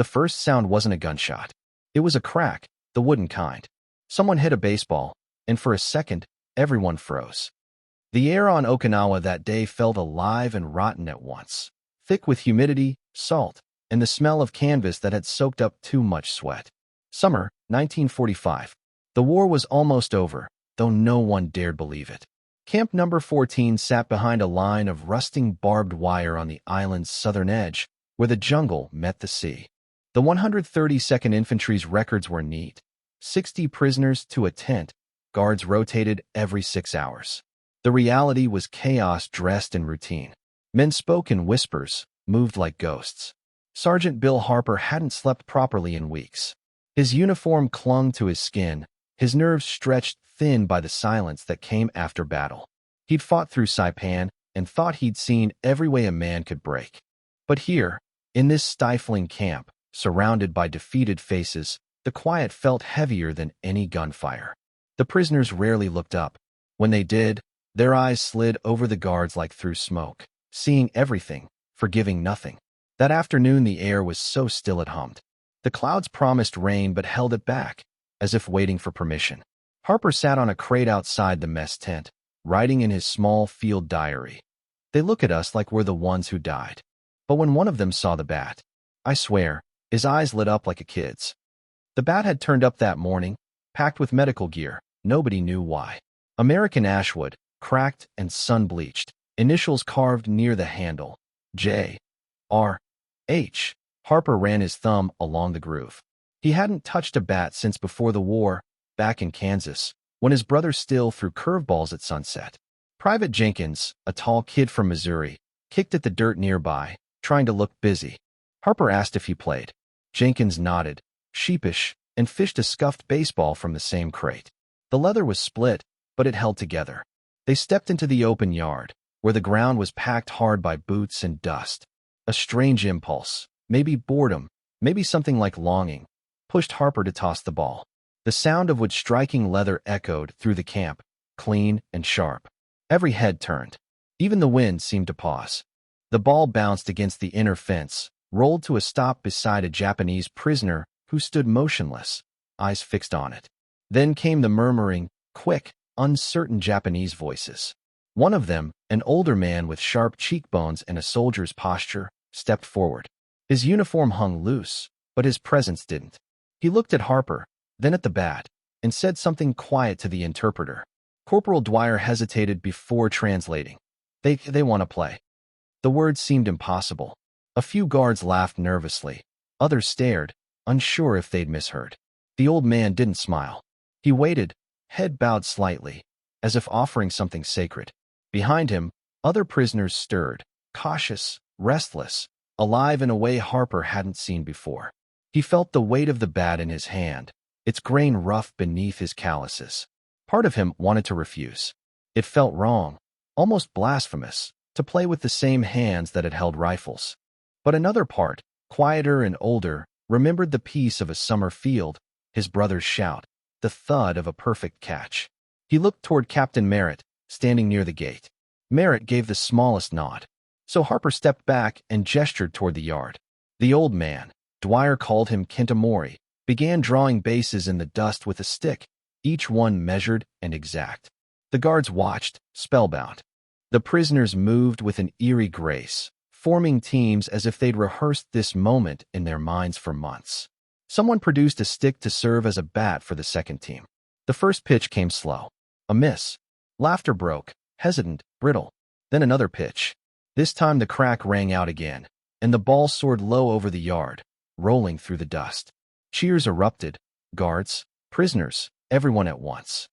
The first sound wasn't a gunshot. It was a crack, the wooden kind. Someone hit a baseball, and for a second, everyone froze. The air on Okinawa that day felt alive and rotten at once, thick with humidity, salt, and the smell of canvas that had soaked up too much sweat. Summer, 1945. The war was almost over, though no one dared believe it. Camp number 14 sat behind a line of rusting barbed wire on the island's southern edge, where the jungle met the sea. The 132nd Infantry's records were neat. 60 prisoners to a tent, guards rotated every 6 hours. The reality was chaos dressed in routine. Men spoke in whispers, moved like ghosts. Sergeant Bill Harper hadn't slept properly in weeks. His uniform clung to his skin, his nerves stretched thin by the silence that came after battle. He'd fought through Saipan and thought he'd seen every way a man could break. But here, in this stifling camp, surrounded by defeated faces, the quiet felt heavier than any gunfire. The prisoners rarely looked up. When they did, their eyes slid over the guards like through smoke, seeing everything, forgiving nothing. That afternoon the air was so still it hummed. The clouds promised rain but held it back, as if waiting for permission. Harper sat on a crate outside the mess tent, writing in his small field diary. They look at us like we're the ones who died. But when one of them saw the bat, I swear, his eyes lit up like a kid's. The bat had turned up that morning, packed with medical gear. Nobody knew why. American ashwood, cracked and sun-bleached, initials carved near the handle. J. R. H. Harper ran his thumb along the groove. He hadn't touched a bat since before the war, back in Kansas, when his brother still threw curveballs at sunset. Private Jenkins, a tall kid from Missouri, kicked at the dirt nearby, trying to look busy. Harper asked if he played. Jenkins nodded, sheepish, and fished a scuffed baseball from the same crate. The leather was split, but it held together. They stepped into the open yard, where the ground was packed hard by boots and dust. A strange impulse, maybe boredom, maybe something like longing, pushed Harper to toss the ball. The sound of wood striking leather echoed through the camp, clean and sharp. Every head turned. Even the wind seemed to pause. The ball bounced against the inner fence, rolled to a stop beside a Japanese prisoner who stood motionless, eyes fixed on it. Then came the murmuring, quick, uncertain Japanese voices. One of them, an older man with sharp cheekbones and a soldier's posture, stepped forward. His uniform hung loose, but his presence didn't. He looked at Harper, then at the bat, and said something quiet to the interpreter. Corporal Dwyer hesitated before translating. They want to play. The words seemed impossible. A few guards laughed nervously. Others stared, unsure if they'd misheard. The old man didn't smile. He waited, head bowed slightly, as if offering something sacred. Behind him, other prisoners stirred, cautious, restless, alive in a way Harper hadn't seen before. He felt the weight of the bat in his hand, its grain rough beneath his calluses. Part of him wanted to refuse. It felt wrong, almost blasphemous, to play with the same hands that had held rifles. But another part, quieter and older, remembered the peace of a summer field, his brother's shout, the thud of a perfect catch. He looked toward Captain Merritt, standing near the gate. Merritt gave the smallest nod. So Harper stepped back and gestured toward the yard. The old man, Dwyer called him Kentamori, began drawing bases in the dust with a stick, each one measured and exact. The guards watched, spellbound. The prisoners moved with an eerie grace, forming teams as if they'd rehearsed this moment in their minds for months. Someone produced a stick to serve as a bat for the second team. The first pitch came slow. A miss. Laughter broke, hesitant, brittle. Then another pitch. This time the crack rang out again, and the ball soared low over the yard, rolling through the dust. Cheers erupted, guards, prisoners, everyone at once.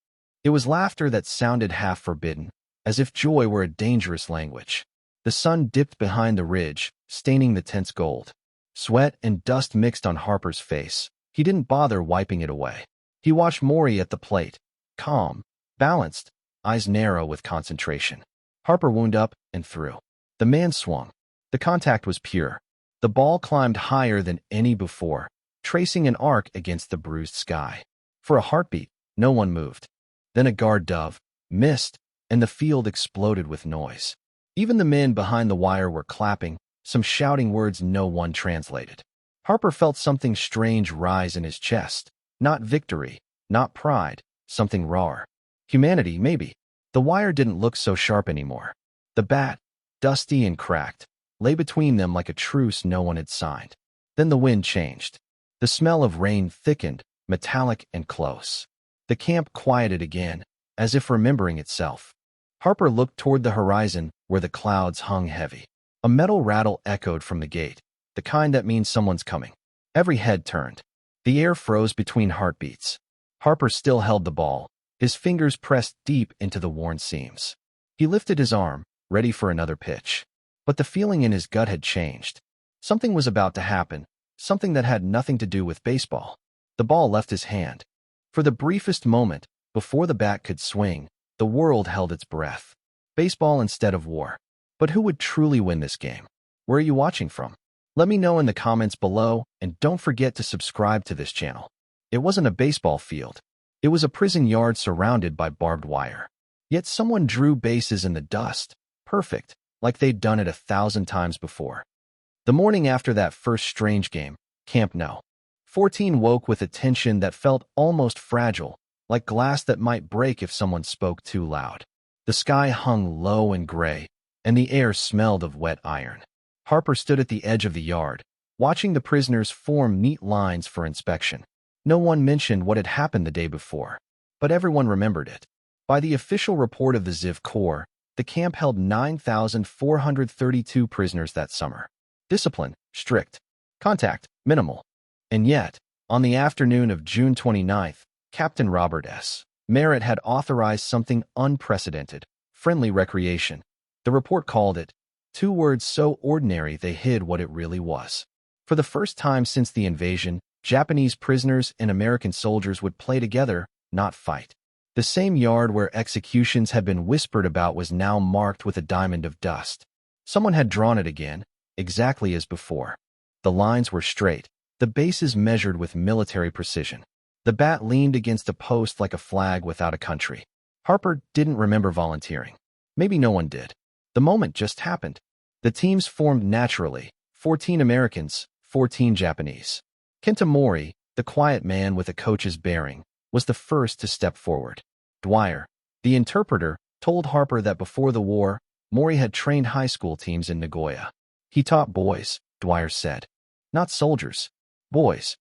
It was laughter that sounded half forbidden, as if joy were a dangerous language. The sun dipped behind the ridge, staining the tent's gold. Sweat and dust mixed on Harper's face. He didn't bother wiping it away. He watched Mori at the plate, calm, balanced, eyes narrow with concentration. Harper wound up and threw. The man swung. The contact was pure. The ball climbed higher than any before, tracing an arc against the bruised sky. For a heartbeat, no one moved. Then a guard dove, missed, and the field exploded with noise. Even the men behind the wire were clapping, some shouting words no one translated. Harper felt something strange rise in his chest. Not victory, not pride, something rawer. Humanity, maybe. The wire didn't look so sharp anymore. The bat, dusty and cracked, lay between them like a truce no one had signed. Then the wind changed. The smell of rain thickened, metallic and close. The camp quieted again, as if remembering itself. Harper looked toward the horizon where the clouds hung heavy. A metal rattle echoed from the gate, the kind that means someone's coming. Every head turned. The air froze between heartbeats. Harper still held the ball, his fingers pressed deep into the worn seams. He lifted his arm, ready for another pitch. But the feeling in his gut had changed. Something was about to happen, something that had nothing to do with baseball. The ball left his hand. For the briefest moment, before the bat could swing, the world held its breath. Baseball instead of war. But who would truly win this game? Where are you watching from? Let me know in the comments below, and don't forget to subscribe to this channel. It wasn't a baseball field. It was a prison yard surrounded by barbed wire. Yet someone drew bases in the dust, perfect, like they'd done it 1,000 times before. The morning after that first strange game, Camp No. 14 woke with a tension that felt almost fragile, like glass that might break if someone spoke too loud. The sky hung low and gray, and the air smelled of wet iron. Harper stood at the edge of the yard, watching the prisoners form neat lines for inspection. No one mentioned what had happened the day before, but everyone remembered it. By the official report of the Ziv Corps, the camp held 9,432 prisoners that summer. Discipline, strict. Contact, minimal. And yet, on the afternoon of June 29th, Captain Robert S. Merritt had authorized something unprecedented: friendly recreation. The report called it, two words so ordinary they hid what it really was. For the first time since the invasion, Japanese prisoners and American soldiers would play together, not fight. The same yard where executions had been whispered about was now marked with a diamond of dust. Someone had drawn it again, exactly as before. The lines were straight, the bases measured with military precision. The bat leaned against a post like a flag without a country. Harper didn't remember volunteering. Maybe no one did. The moment just happened. The teams formed naturally, 14 Americans, 14 Japanese. Kenta Mori, the quiet man with a coach's bearing, was the first to step forward. Dwyer, the interpreter, told Harper that before the war, Mori had trained high school teams in Nagoya. He taught boys, Dwyer said. Not soldiers. Boys.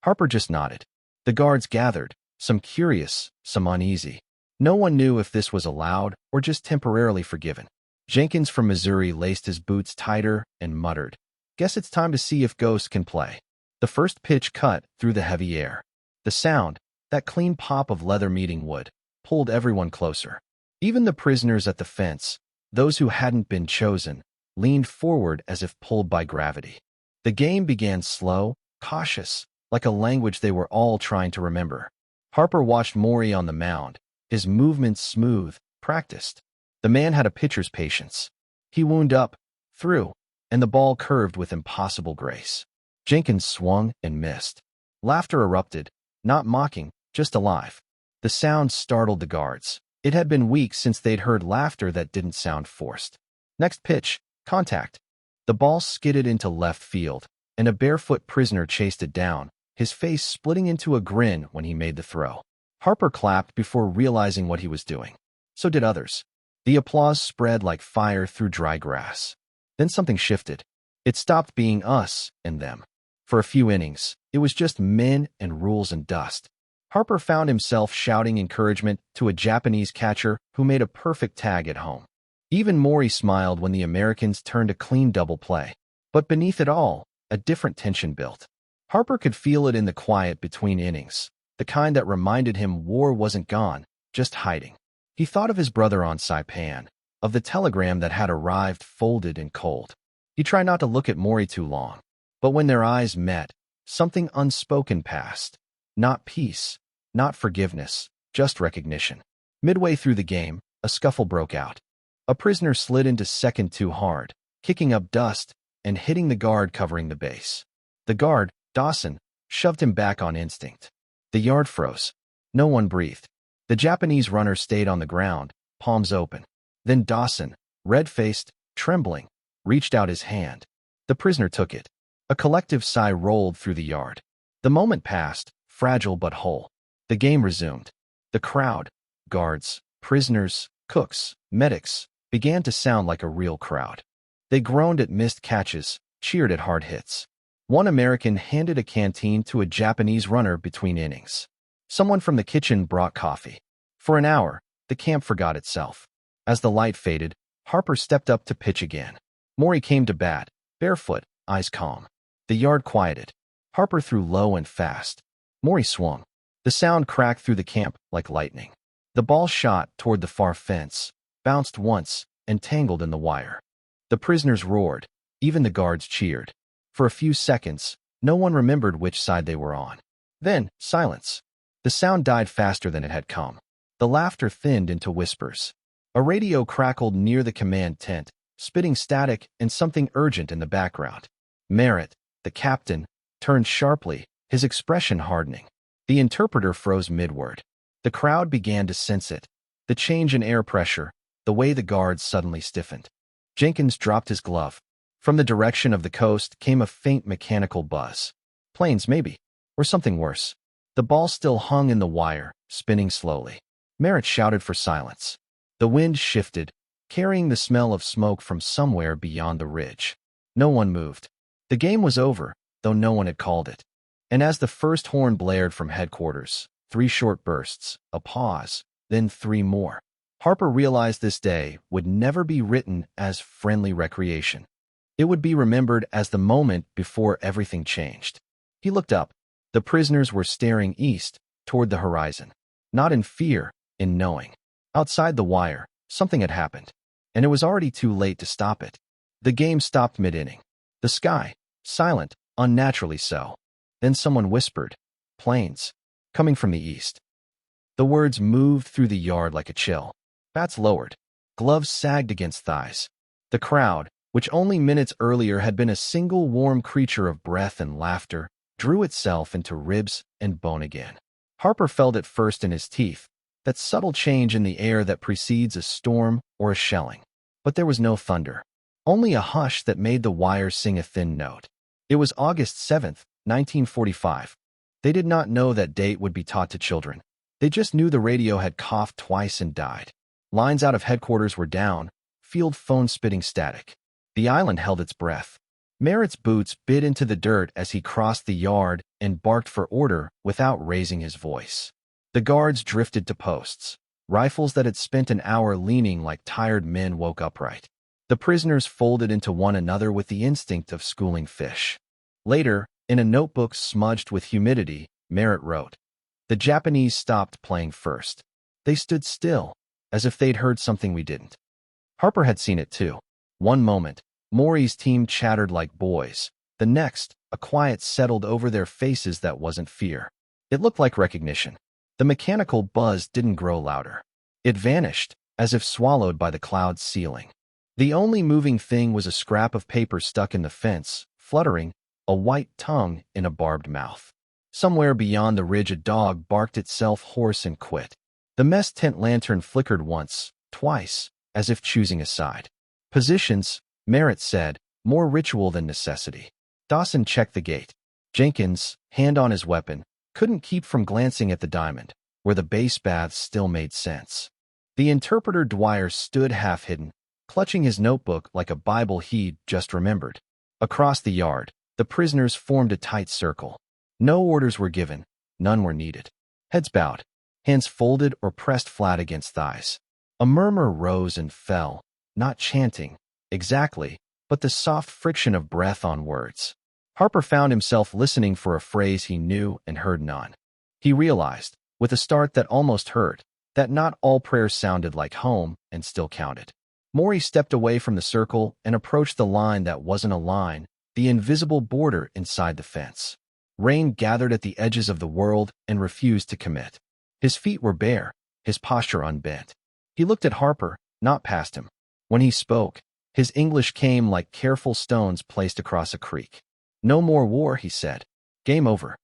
Harper just nodded. The guards gathered, some curious, some uneasy. No one knew if this was allowed or just temporarily forgiven. Jenkins from Missouri laced his boots tighter and muttered, "Guess it's time to see if ghosts can play." The first pitch cut through the heavy air. The sound, that clean pop of leather meeting wood, pulled everyone closer. Even the prisoners at the fence, those who hadn't been chosen, leaned forward as if pulled by gravity. The game began slow, cautious, like a language they were all trying to remember. Harper watched Mori on the mound, his movements smooth, practiced. The man had a pitcher's patience. He wound up, threw, and the ball curved with impossible grace. Jenkins swung and missed. Laughter erupted, not mocking, just alive. The sound startled the guards. It had been weeks since they'd heard laughter that didn't sound forced. Next pitch, contact. The ball skidded into left field, and a barefoot prisoner chased it down, his face splitting into a grin when he made the throw. Harper clapped before realizing what he was doing. So did others. The applause spread like fire through dry grass. Then something shifted. It stopped being us and them. For a few innings, it was just men and rules and dust. Harper found himself shouting encouragement to a Japanese catcher who made a perfect tag at home. Even Mori smiled when the Americans turned a clean double play. But beneath it all, a different tension built. Harper could feel it in the quiet between innings, the kind that reminded him war wasn't gone, just hiding. He thought of his brother on Saipan, of the telegram that had arrived folded and cold. He tried not to look at Mori too long, but when their eyes met, something unspoken passed. Not peace, not forgiveness, just recognition. Midway through the game, a scuffle broke out. A prisoner slid into second too hard, kicking up dust and hitting the guard covering the base. The guard, Dawson, shoved him back on instinct. The yard froze. No one breathed. The Japanese runner stayed on the ground, palms open. Then Dawson, red-faced, trembling, reached out his hand. The prisoner took it. A collective sigh rolled through the yard. The moment passed, fragile but whole. The game resumed. The crowd, guards, prisoners, cooks, medics, began to sound like a real crowd. They groaned at missed catches, cheered at hard hits. One American handed a canteen to a Japanese runner between innings. Someone from the kitchen brought coffee. For an hour, the camp forgot itself. As the light faded, Harper stepped up to pitch again. Maury came to bat, barefoot, eyes calm. The yard quieted. Harper threw low and fast. Maury swung. The sound cracked through the camp like lightning. The ball shot toward the far fence, bounced once, and tangled in the wire. The prisoners roared. Even the guards cheered. For a few seconds, no one remembered which side they were on. Then, silence. The sound died faster than it had come. The laughter thinned into whispers. A radio crackled near the command tent, spitting static and something urgent in the background. Merritt, the captain, turned sharply, his expression hardening. The interpreter froze midword. The crowd began to sense it. The change in air pressure, the way the guards suddenly stiffened. Jenkins dropped his glove. From the direction of the coast came a faint mechanical buzz. Planes, maybe, or something worse. The ball still hung in the wire, spinning slowly. Merritt shouted for silence. The wind shifted, carrying the smell of smoke from somewhere beyond the ridge. No one moved. The game was over, though no one had called it. And as the first horn blared from headquarters, 3 short bursts, a pause, then 3 more. Harper realized this day would never be written as friendly recreation. It would be remembered as the moment before everything changed. He looked up. The prisoners were staring east, toward the horizon. Not in fear, in knowing. Outside the wire, something had happened, and it was already too late to stop it. The game stopped mid-inning. The sky, silent, unnaturally so. Then someone whispered, "Planes, coming from the east." The words moved through the yard like a chill. Bats lowered. Gloves sagged against thighs. The crowd, which only minutes earlier had been a single warm creature of breath and laughter, drew itself into ribs and bone again. Harper felt it first in his teeth, that subtle change in the air that precedes a storm or a shelling. But there was no thunder. Only a hush that made the wire sing a thin note. It was August 7th, 1945. They did not know that date would be taught to children. They just knew the radio had coughed twice and died. Lines out of headquarters were down, field phones spitting static. The island held its breath. Merritt's boots bit into the dirt as he crossed the yard and barked for order without raising his voice. The guards drifted to posts. Rifles that had spent an hour leaning like tired men woke upright. The prisoners folded into one another with the instinct of schooling fish. Later, in a notebook smudged with humidity, Merritt wrote, "The Japanese stopped playing first. They stood still, as if they'd heard something we didn't." Harper had seen it too. One moment, Maury's team chattered like boys. The next, a quiet settled over their faces that wasn't fear. It looked like recognition. The mechanical buzz didn't grow louder. It vanished, as if swallowed by the cloud's ceiling. The only moving thing was a scrap of paper stuck in the fence, fluttering, a white tongue in a barbed mouth. Somewhere beyond the ridge a dog barked itself hoarse and quit. The mess tent lantern flickered once, twice, as if choosing a side. "Positions," Merritt said, more ritual than necessity. Dawson checked the gate. Jenkins, hand on his weapon, couldn't keep from glancing at the diamond, where the base baths still made sense. The interpreter Dwyer stood half-hidden, clutching his notebook like a Bible he'd just remembered. Across the yard, the prisoners formed a tight circle. No orders were given, none were needed. Heads bowed, hands folded or pressed flat against thighs. A murmur rose and fell, not chanting, exactly, but the soft friction of breath on words. Harper found himself listening for a phrase he knew and heard none. He realized, with a start that almost hurt, that not all prayers sounded like home and still counted. Maury stepped away from the circle and approached the line that wasn't a line, the invisible border inside the fence. Rain gathered at the edges of the world and refused to commit. His feet were bare, his posture unbent. He looked at Harper, not past him. When he spoke, his English came like careful stones placed across a creek. "No more war," he said. "Game over."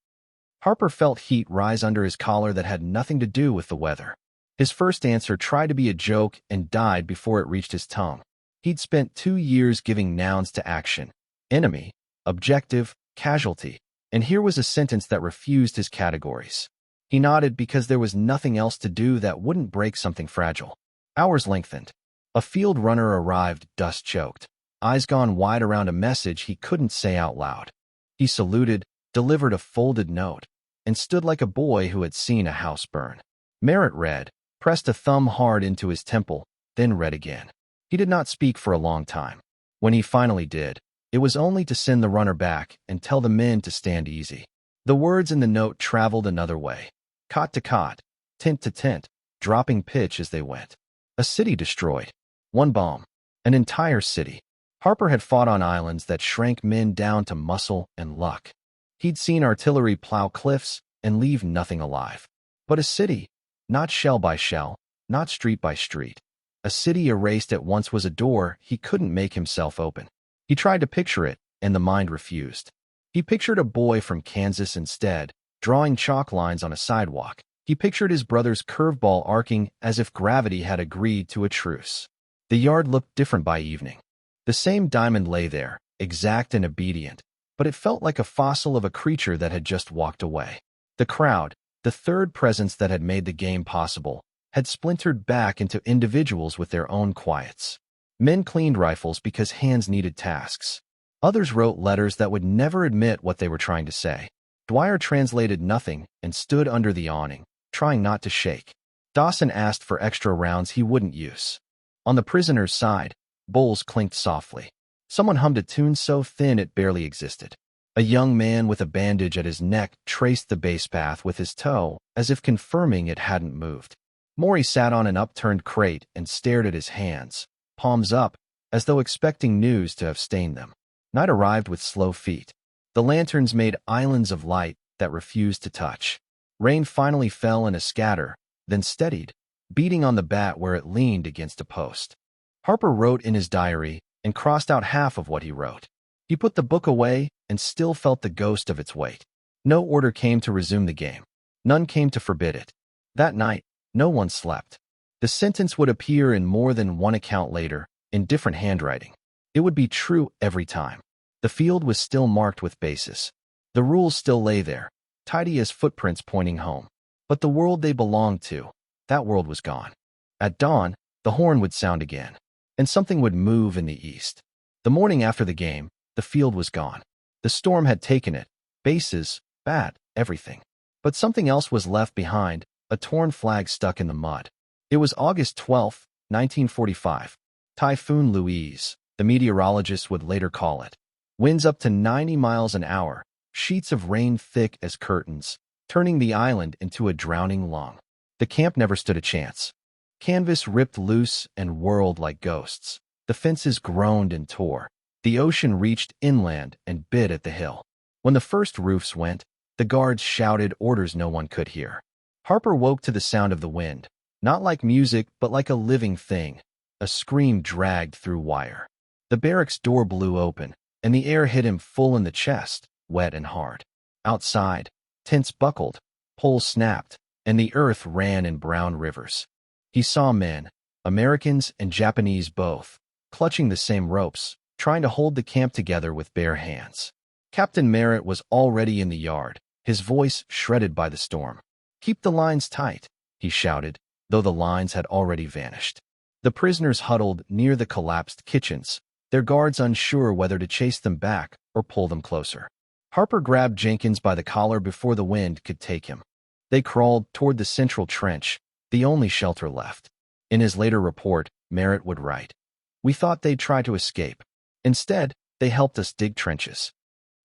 Harper felt heat rise under his collar that had nothing to do with the weather. His first answer tried to be a joke and died before it reached his tongue. He'd spent 2 years giving nouns to action. Enemy, objective, casualty. And here was a sentence that refused his categories. He nodded because there was nothing else to do that wouldn't break something fragile. Hours lengthened. A field runner arrived, dust-choked, eyes gone wide around a message he couldn't say out loud. He saluted, delivered a folded note, and stood like a boy who had seen a house burn. Merritt read, pressed a thumb hard into his temple, then read again. He did not speak for a long time. When he finally did, it was only to send the runner back and tell the men to stand easy. The words in the note traveled another way, cot to cot, tent to tent, dropping pitch as they went. A city destroyed. One bomb. An entire city. Harper had fought on islands that shrank men down to muscle and luck. He'd seen artillery plow cliffs and leave nothing alive. But a city, not shell by shell, not street by street. A city erased at once was a door he couldn't make himself open. He tried to picture it, and the mind refused. He pictured a boy from Kansas instead, drawing chalk lines on a sidewalk. He pictured his brother's curveball arcing as if gravity had agreed to a truce. The yard looked different by evening. The same diamond lay there, exact and obedient, but it felt like a fossil of a creature that had just walked away. The crowd, the third presence that had made the game possible, had splintered back into individuals with their own quiets. Men cleaned rifles because hands needed tasks. Others wrote letters that would never admit what they were trying to say. Dwyer translated nothing and stood under the awning, trying not to shake. Dawson asked for extra rounds he wouldn't use. On the prisoner's side, bowls clinked softly. Someone hummed a tune so thin it barely existed. A young man with a bandage at his neck traced the base path with his toe, as if confirming it hadn't moved. Maury sat on an upturned crate and stared at his hands, palms up, as though expecting news to have stained them. Night arrived with slow feet. The lanterns made islands of light that refused to touch. Rain finally fell in a scatter, then steadied, beating on the bat where it leaned against a post. Harper wrote in his diary and crossed out half of what he wrote. He put the book away and still felt the ghost of its weight. No order came to resume the game. None came to forbid it. That night, no one slept. The sentence would appear in more than one account later, in different handwriting. It would be true every time. The field was still marked with bases. The rules still lay there, tidy as footprints pointing home. But the world they belonged to, that world was gone. At dawn, the horn would sound again, and something would move in the east. The morning after the game, the field was gone. The storm had taken it, bases, bat, everything. But something else was left behind, a torn flag stuck in the mud. It was August 12, 1945. Typhoon Louise, the meteorologists would later call it. Winds up to 90 miles an hour, sheets of rain thick as curtains, turning the island into a drowning lung. The camp never stood a chance. Canvas ripped loose and whirled like ghosts. The fences groaned and tore. The ocean reached inland and bit at the hill. When the first roofs went, the guards shouted orders no one could hear. Harper woke to the sound of the wind, not like music but like a living thing. A scream dragged through wire. The barracks door blew open, and the air hit him full in the chest, wet and hard. Outside, tents buckled, poles snapped, and the earth ran in brown rivers. He saw men, Americans and Japanese both, clutching the same ropes, trying to hold the camp together with bare hands. Captain Merritt was already in the yard, his voice shredded by the storm. "Keep the lines tight," he shouted, though the lines had already vanished. The prisoners huddled near the collapsed kitchens, their guards unsure whether to chase them back or pull them closer. Harper grabbed Jenkins by the collar before the wind could take him. They crawled toward the central trench, the only shelter left. In his later report, Merritt would write, "We thought they'd try to escape. Instead, they helped us dig trenches."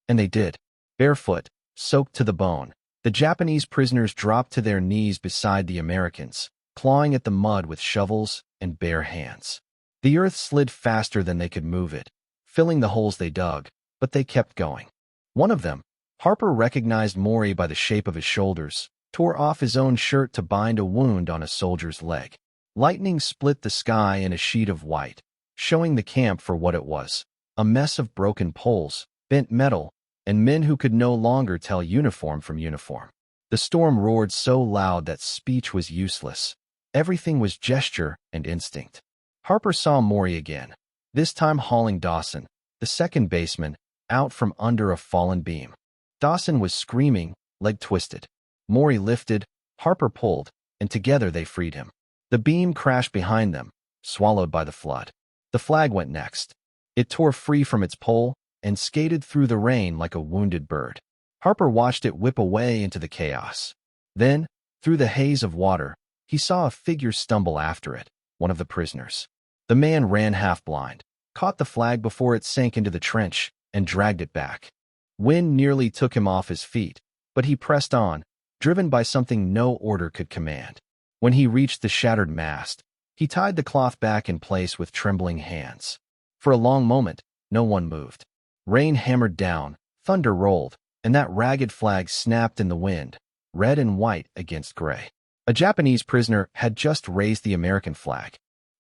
And they did. Barefoot, soaked to the bone, the Japanese prisoners dropped to their knees beside the Americans, clawing at the mud with shovels and bare hands. The earth slid faster than they could move it, filling the holes they dug, but they kept going. One of them, Harper recognized Maury by the shape of his shoulders, tore off his own shirt to bind a wound on a soldier's leg. Lightning split the sky in a sheet of white, showing the camp for what it was, a mess of broken poles, bent metal, and men who could no longer tell uniform from uniform. The storm roared so loud that speech was useless. Everything was gesture and instinct. Harper saw Maury again, this time hauling Dawson, the second baseman, out from under a fallen beam. Dawson was screaming, leg twisted. Maury lifted, Harper pulled, and together they freed him. The beam crashed behind them, swallowed by the flood. The flag went next. It tore free from its pole and skated through the rain like a wounded bird. Harper watched it whip away into the chaos. Then, through the haze of water, he saw a figure stumble after it, one of the prisoners. The man ran half-blind, caught the flag before it sank into the trench, and dragged it back. Wind nearly took him off his feet, but he pressed on, driven by something no order could command. When he reached the shattered mast, he tied the cloth back in place with trembling hands. For a long moment, no one moved. Rain hammered down, thunder rolled, and that ragged flag snapped in the wind, red and white against gray. A Japanese prisoner had just raised the American flag.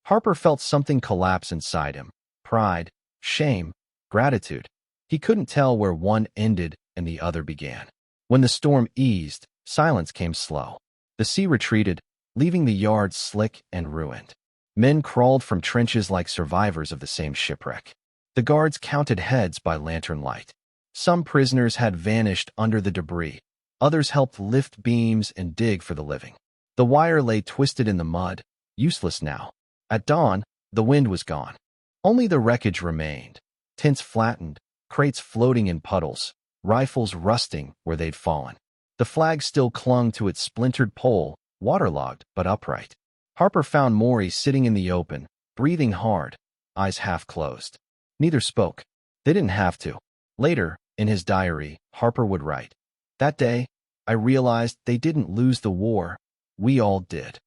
Harper felt something collapse inside him. Pride, shame, gratitude. He couldn't tell where one ended and the other began. When the storm eased, silence came slow. The sea retreated, leaving the yard slick and ruined. Men crawled from trenches like survivors of the same shipwreck. The guards counted heads by lantern light. Some prisoners had vanished under the debris. Others helped lift beams and dig for the living. The wire lay twisted in the mud, useless now. At dawn, the wind was gone. Only the wreckage remained. Tents flattened, crates floating in puddles, rifles rusting where they'd fallen. The flag still clung to its splintered pole, waterlogged but upright. Harper found Maury sitting in the open, breathing hard, eyes half closed. Neither spoke. They didn't have to. Later, in his diary, Harper would write, "That day, I realized they didn't lose the war. We all did."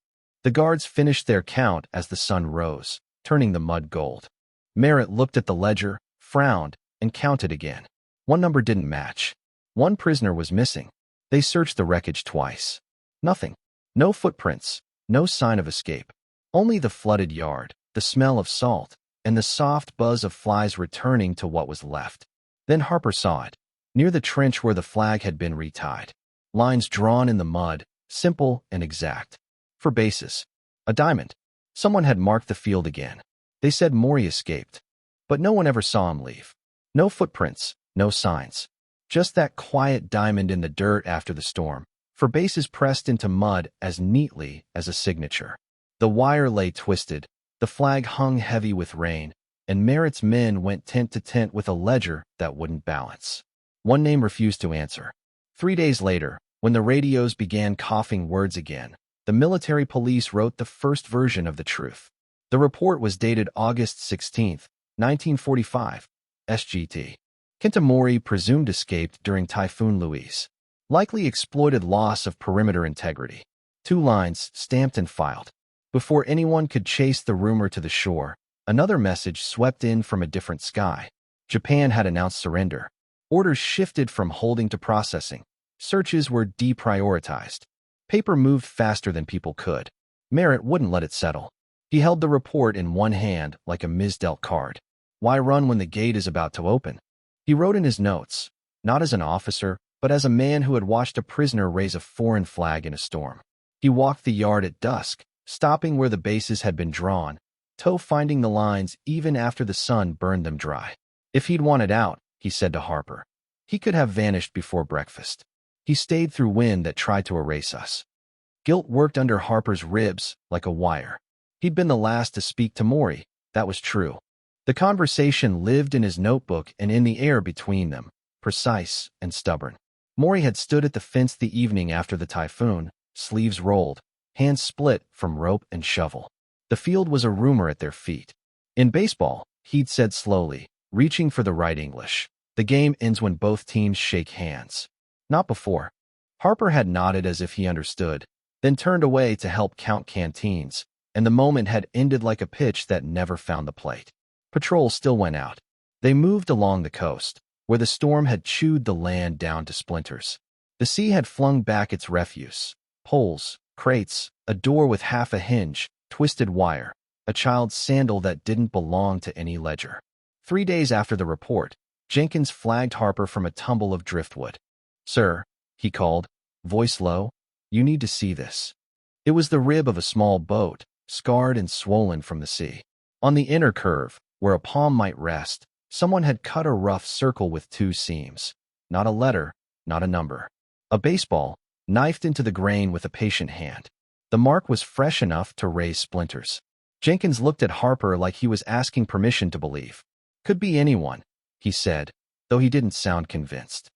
The guards finished their count as the sun rose, turning the mud gold. Merritt looked at the ledger, frowned, and counted again. One number didn't match. One prisoner was missing. They searched the wreckage twice. Nothing. No footprints. No sign of escape. Only the flooded yard, the smell of salt, and the soft buzz of flies returning to what was left. Then Harper saw it, near the trench where the flag had been retied. Lines drawn in the mud, simple and exact. For bases. A diamond. Someone had marked the field again. They said Maury escaped. But no one ever saw him leave. No footprints, no signs. Just that quiet diamond in the dirt after the storm, for bases pressed into mud as neatly as a signature. The wire lay twisted, the flag hung heavy with rain, and Merritt's men went tent to tent with a ledger that wouldn't balance. One name refused to answer. 3 days later, when the radios began coughing words again, the military police wrote the first version of the truth. The report was dated August 16, 1945, SGT. Kenta Mori presumed escaped during Typhoon Louise. Likely exploited loss of perimeter integrity. 2 lines stamped and filed. Before anyone could chase the rumor to the shore, another message swept in from a different sky. Japan had announced surrender. Orders shifted from holding to processing. Searches were deprioritized. Paper moved faster than people could. Merritt wouldn't let it settle. He held the report in one hand like a misdealt card. Why run when the gate is about to open? He wrote in his notes, not as an officer, but as a man who had watched a prisoner raise a foreign flag in a storm. He walked the yard at dusk, stopping where the bases had been drawn, toe-finding the lines even after the sun burned them dry. If he'd wanted out, he said to Harper, he could have vanished before breakfast. He stayed through wind that tried to erase us. Guilt worked under Harper's ribs like a wire. He'd been the last to speak to Maury, that was true. The conversation lived in his notebook and in the air between them, precise and stubborn. Maury had stood at the fence the evening after the typhoon, sleeves rolled, hands split from rope and shovel. The field was a rumor at their feet. In baseball, he'd said slowly, reaching for the right English, the game ends when both teams shake hands. Not before. Harper had nodded as if he understood, then turned away to help count canteens, and the moment had ended like a pitch that never found the plate. Patrol still went out. They moved along the coast, where the storm had chewed the land down to splinters. The sea had flung back its refuse, poles, crates, a door with half a hinge, twisted wire, a child's sandal that didn't belong to any ledger. 3 days after the report, Jenkins flagged Harper from a tumble of driftwood. "Sir," he called, voice low, "you need to see this." It was the rib of a small boat, scarred and swollen from the sea. On the inner curve, where a palm might rest, Someone had cut a rough circle with 2 seams. Not a letter, not a number. A baseball, knifed into the grain with a patient hand. The mark was fresh enough to raise splinters. Jenkins looked at Harper like he was asking permission to believe. Could be anyone, he said, though he didn't sound convinced.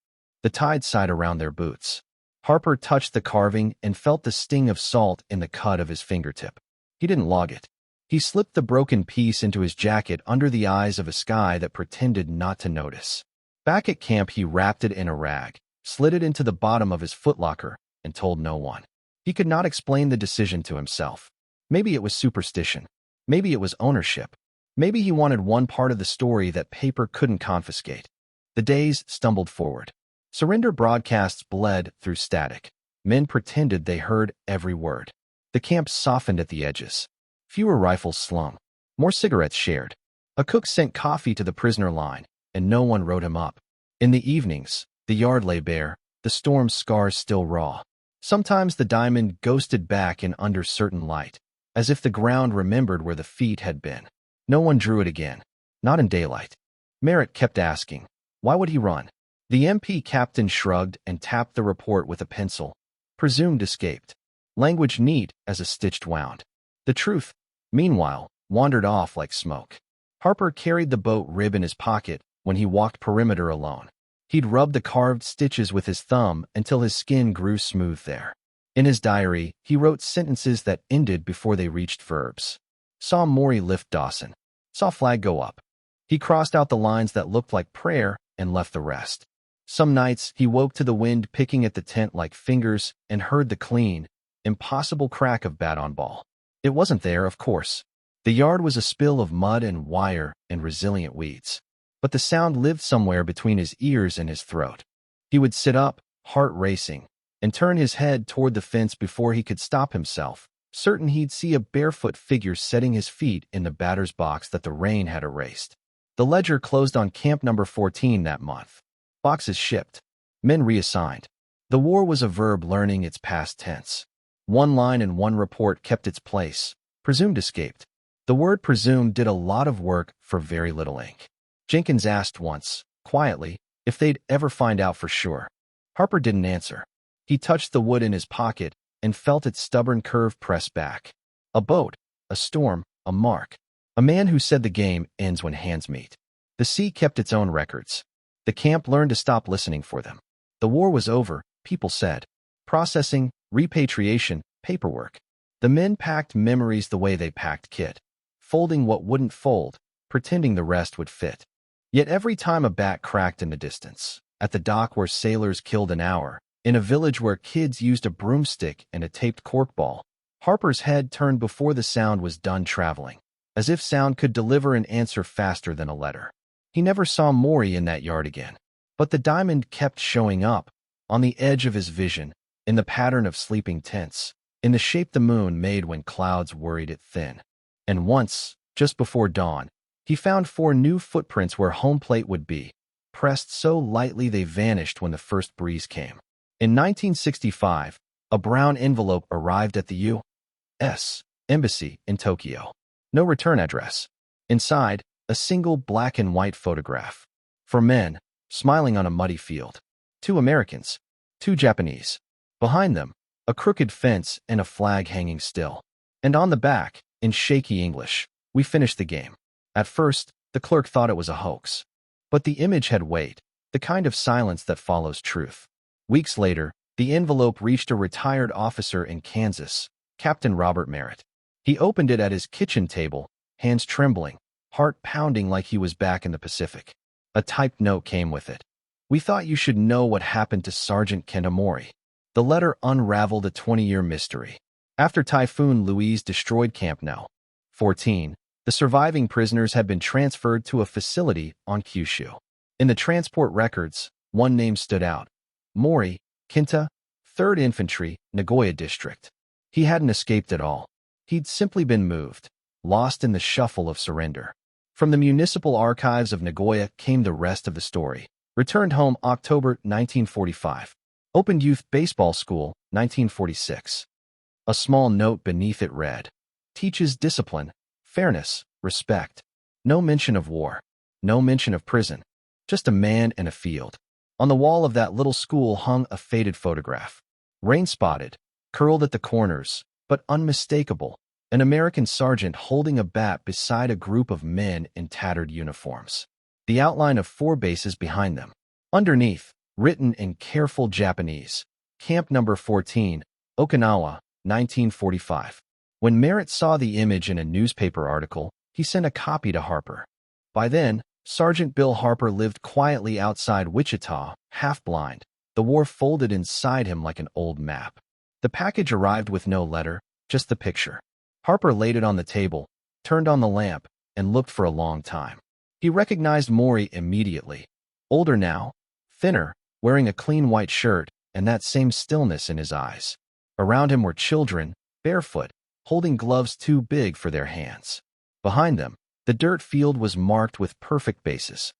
The tide sighed around their boots. Harper touched the carving and felt the sting of salt in the cut of his fingertip. He didn't log it. He slipped the broken piece into his jacket under the eyes of a sky that pretended not to notice. Back at camp, he wrapped it in a rag, slid it into the bottom of his footlocker, and told no one. He could not explain the decision to himself. Maybe it was superstition. Maybe it was ownership. Maybe he wanted one part of the story that paper couldn't confiscate. The days stumbled forward. Surrender broadcasts bled through static. Men pretended they heard every word. The camp softened at the edges. Fewer rifles slung. More cigarettes shared. A cook sent coffee to the prisoner line, and no one wrote him up. In the evenings, the yard lay bare, the storm's scars still raw. Sometimes the diamond ghosted back in under certain light, as if the ground remembered where the feet had been. No one drew it again. Not in daylight. Merritt kept asking, why would he run? The MP captain shrugged and tapped the report with a pencil. Presumed escaped. Language neat as a stitched wound. The truth, meanwhile, wandered off like smoke. Harper carried the boat rib in his pocket when he walked perimeter alone. He'd rubbed the carved stitches with his thumb until his skin grew smooth there. In his diary, he wrote sentences that ended before they reached verbs. Saw Maury lift Dawson. Saw flag go up. He crossed out the lines that looked like prayer and left the rest. Some nights, he woke to the wind picking at the tent like fingers and heard the clean, impossible crack of bat-on ball. It wasn't there, of course. The yard was a spill of mud and wire and resilient weeds. But the sound lived somewhere between his ears and his throat. He would sit up, heart racing, and turn his head toward the fence before he could stop himself, certain he'd see a barefoot figure setting his feet in the batter's box that the rain had erased. The ledger closed on camp number 14 that month. Boxes shipped. Men reassigned. The war was a verb learning its past tense. One line and one report kept its place. Presumed escaped. The word presumed did a lot of work for very little ink. Jenkins asked once, quietly, if they'd ever find out for sure. Harper didn't answer. He touched the wood in his pocket and felt its stubborn curve press back. A boat, a storm, a mark. A man who said the game ends when hands meet. The sea kept its own records. The camp learned to stop listening for them. The war was over, people said. Processing, repatriation, paperwork. The men packed memories the way they packed kit, folding what wouldn't fold, pretending the rest would fit. Yet every time a bat cracked in the distance, at the dock where sailors killed an hour, in a village where kids used a broomstick and a taped corkball, Harper's head turned before the sound was done traveling, as if sound could deliver an answer faster than a letter. He never saw Maury in that yard again, but the diamond kept showing up, on the edge of his vision, in the pattern of sleeping tents, in the shape the moon made when clouds worried it thin. And once, just before dawn, he found 4 new footprints where home plate would be, pressed so lightly they vanished when the first breeze came. In 1965, a brown envelope arrived at the U.S. Embassy in Tokyo. No return address. Inside, a single black and white photograph. 4 men, smiling on a muddy field. 2 Americans. 2 Japanese. Behind them, a crooked fence and a flag hanging still. And on the back, in shaky English, we finished the game. At first, the clerk thought it was a hoax. But the image had weight, the kind of silence that follows truth. Weeks later, the envelope reached a retired officer in Kansas, Captain Robert Merritt. He opened it at his kitchen table, hands trembling, heart pounding like he was back in the Pacific. A typed note came with it. We thought you should know what happened to Sergeant Kenta Mori. The letter unraveled a 20-year mystery. After Typhoon Louise destroyed Camp No. 14, the surviving prisoners had been transferred to a facility on Kyushu. In the transport records, one name stood out. Mori, Kenta, 3rd Infantry, Nagoya District. He hadn't escaped at all. He'd simply been moved, lost in the shuffle of surrender. From the municipal archives of Nagoya came the rest of the story. Returned home October 1945. Opened youth baseball school, 1946. A small note beneath it read, teaches discipline, fairness, respect. No mention of war. No mention of prison. Just a man and a field. On the wall of that little school hung a faded photograph. Rain-spotted, curled at the corners, but unmistakable. An American sergeant holding a bat beside a group of men in tattered uniforms. The outline of 4 bases behind them. Underneath, written in careful Japanese, Camp Number 14, Okinawa, 1945. When Merritt saw the image in a newspaper article, he sent a copy to Harper. By then, Sergeant Bill Harper lived quietly outside Wichita, half-blind, the war folded inside him like an old map. The package arrived with no letter, just the picture. Harper laid it on the table, turned on the lamp, and looked for a long time. He recognized Maury immediately. Older now, thinner, wearing a clean white shirt, and that same stillness in his eyes. Around him were children, barefoot, holding gloves too big for their hands. Behind them, the dirt field was marked with perfect bases.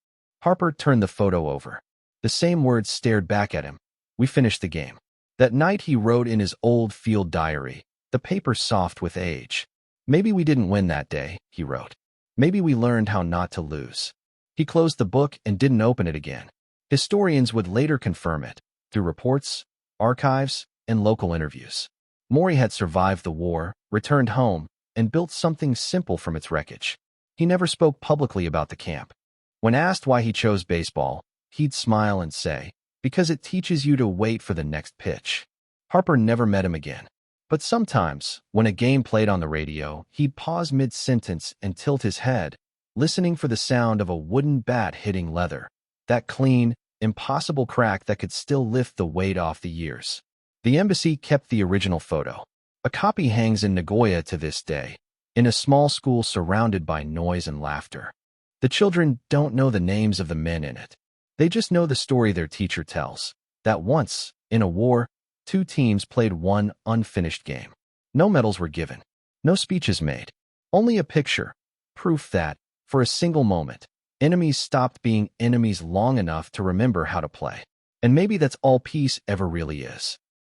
Harper turned the photo over. The same words stared back at him. We finished the game. That night he wrote in his old field diary, the paper soft with age. Maybe we didn't win that day, he wrote. Maybe we learned how not to lose. He closed the book and didn't open it again. Historians would later confirm it, through reports, archives, and local interviews. Maury had survived the war, returned home, and built something simple from its wreckage. He never spoke publicly about the camp. When asked why he chose baseball, he'd smile and say, because it teaches you to wait for the next pitch. Harper never met him again. But sometimes, when a game played on the radio, he'd pause mid-sentence and tilt his head, listening for the sound of a wooden bat hitting leather. That clean, impossible crack that could still lift the weight off the years. The embassy kept the original photo. A copy hangs in Nagoya to this day, in a small school surrounded by noise and laughter. The children don't know the names of the men in it. They just know the story their teacher tells, that once, in a war, 2 teams played one unfinished game. No medals were given. No speeches made. Only a picture. Proof that, for a single moment, enemies stopped being enemies long enough to remember how to play. And maybe that's all peace ever really is.